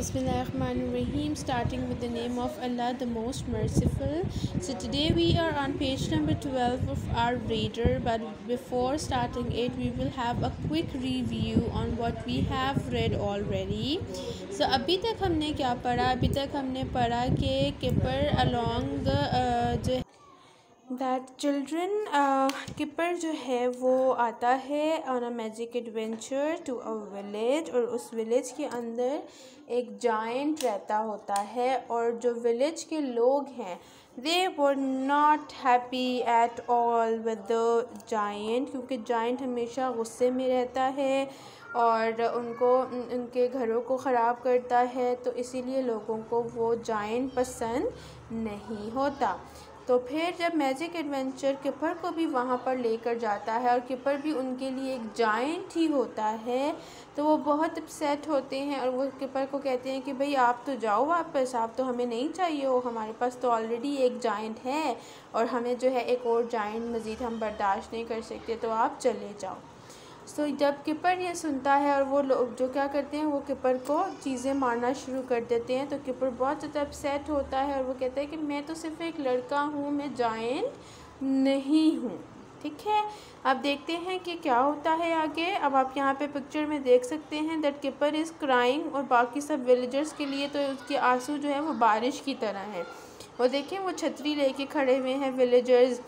Bismillahirrahmanirrahim, starting with the name of Allah, the most merciful. So today we are on page number 12 of our reader, but before starting it, we will have a quick review on what we have read already. So अभी तक हमने क्या पढ़ा? अभी तक हमने पढ़ा कि Kipper along जो दैट चिल्ड्रन किपर जो है वो आता है on a magic adventure to a village, और उस विलेज के अंदर एक जायंट रहता होता है, और जो विलेज के लोग हैं they were not happy at all with the giant, क्योंकि जायंट हमेशा गुस्से में रहता है और उनको उनके घरों को ख़राब करता है, तो इसीलिए लोगों को वो जायंट पसंद नहीं होता। तो फिर जब मैजिक एडवेंचर किपर को भी वहाँ पर लेकर जाता है और किपर भी उनके लिए एक जायंट ही होता है, तो वो बहुत अपसेट होते हैं और वो किपर को कहते हैं कि भाई आप तो जाओ वापस, आप तो हमें नहीं चाहिए हो, हमारे पास तो ऑलरेडी एक जायंट है और हमें जो है एक और जायंट मज़ीद हम बर्दाश्त नहीं कर सकते, तो आप चले जाओ। सो जब किपर ये सुनता है और वो लोग जो क्या करते हैं वो किपर को चीज़ें मारना शुरू कर देते हैं, तो किपर बहुत ज़्यादा अपसेट होता है और वो कहता है कि मैं तो सिर्फ एक लड़का हूँ, मैं जायंट नहीं हूँ। ठीक है, अब देखते हैं कि क्या होता है आगे। अब आप यहाँ पे पिक्चर में देख सकते हैं दैट किपर इज़ क्राइंग, और बाकी सब विलेजर्स के लिए तो उसके आंसू जो है वो बारिश की तरह हैं। और देखें वो छतरी लेके खड़े हुए हैं विलेजर्स,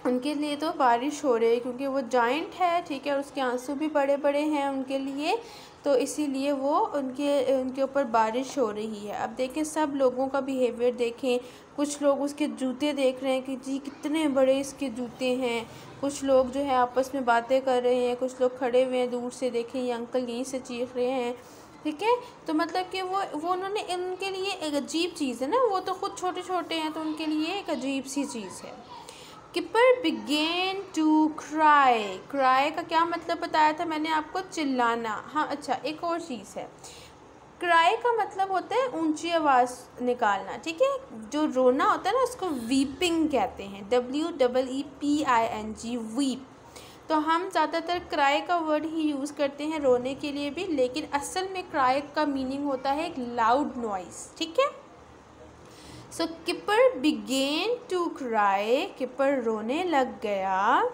उनके लिए तो बारिश हो रही है क्योंकि वो जायंट है, ठीक है, और उसके आंसू भी बड़े बड़े हैं उनके लिए, तो इसीलिए वो उनके ऊपर बारिश हो रही है। अब देखें सब लोगों का बिहेवियर देखें, कुछ लोग उसके जूते देख रहे हैं कि जी कितने बड़े इसके जूते हैं, कुछ लोग जो है आपस में बातें कर रहे हैं, कुछ लोग खड़े हुए हैं दूर से, देखें ये अंकल यहीं से चीख रहे हैं। ठीक है, तो मतलब कि वो उन्होंने उनके लिए एक अजीब चीज़ है ना, वो तो ख़ुद छोटे छोटे हैं तो उनके लिए एक अजीब सी चीज़ है। किपर बिगेन टू क्राई, क्राई का क्या मतलब बताया था मैंने आपको? चिल्लाना। हाँ अच्छा, एक और चीज़ है, क्राई का मतलब होता है ऊंची आवाज़ निकालना। ठीक है, जो रोना होता है ना उसको वीपिंग कहते हैं, WEEPING, वीप। तो हम ज़्यादातर क्राई का वर्ड ही यूज़ करते हैं रोने के लिए भी, लेकिन असल में क्राई का मीनिंग होता है एक लाउड नॉइस। ठीक है, सो किपर बिगेन टू क्राई, किपर रोने लग गया।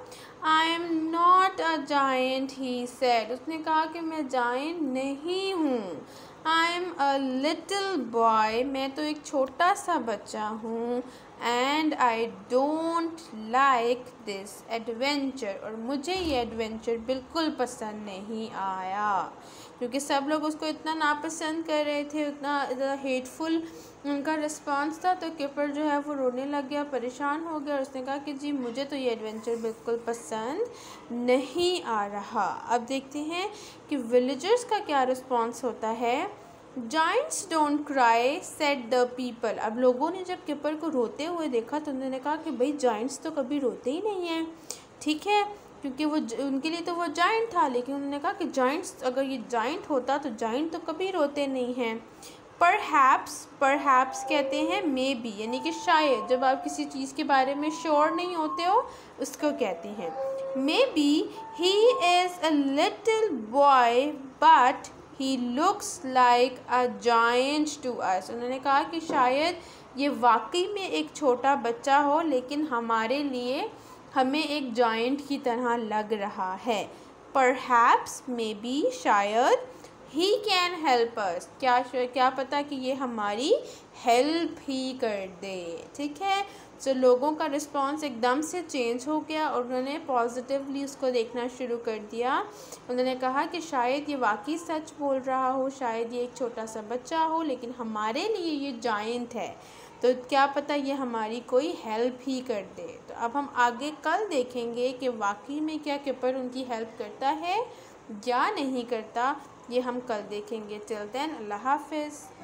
I am not a giant he said, उसने कहा कि मैं जायंट नहीं हूँ। I am a little boy, मैं तो एक छोटा सा बच्चा हूँ। And I don't like this adventure, और मुझे ये एडवेंचर बिल्कुल पसंद नहीं आया, क्योंकि सब लोग उसको इतना नापसंद कर रहे थे, इतना हेटफुल उनका रिस्पांस था। तो किपर जो है वो रोने लग गया, परेशान हो गया, और उसने कहा कि जी मुझे तो ये एडवेंचर बिल्कुल पसंद नहीं आ रहा। अब देखते हैं कि विलेजर्स का क्या रिस्पांस होता है। Giants don't cry said the people, अब लोगों ने जब किपर को रोते हुए देखा तो उन्होंने कहा कि भाई जायंट्स तो कभी रोते ही नहीं हैं। ठीक है, क्योंकि वो उनके लिए तो वो जायंट था, लेकिन उन्होंने कहा कि जायंट्स, अगर ये जायंट होता तो जायंट तो कभी रोते नहीं हैं। परहैप्स कहते हैं मे बी, यानी कि शायद, जब आप किसी चीज़ के बारे में श्योर नहीं होते हो उसको कहते हैं। Maybe he is a little boy but he looks like a giant to us, उन्होंने कहा कि शायद ये वाकई में एक छोटा बच्चा हो, लेकिन हमारे लिए हमें एक जायंट की तरह लग रहा है। परहैप्स मे बी, शायद, ही कैन हेल्प अस, क्या पता कि ये हमारी हेल्प ही कर दे। ठीक है, तो लोगों का रिस्पांस एकदम से चेंज हो गया और उन्होंने पॉजिटिवली उसको देखना शुरू कर दिया। उन्होंने कहा कि शायद ये वाकई सच बोल रहा हो, शायद ये एक छोटा सा बच्चा हो, लेकिन हमारे लिए ये जायंट है, तो क्या पता ये हमारी कोई हेल्प ही कर दे। तो अब हम आगे कल देखेंगे कि वाकई में क्या किपर उनकी हेल्प करता है या नहीं करता, ये हम कल देखेंगे। टिल देन, अल्लाह हाफिज़।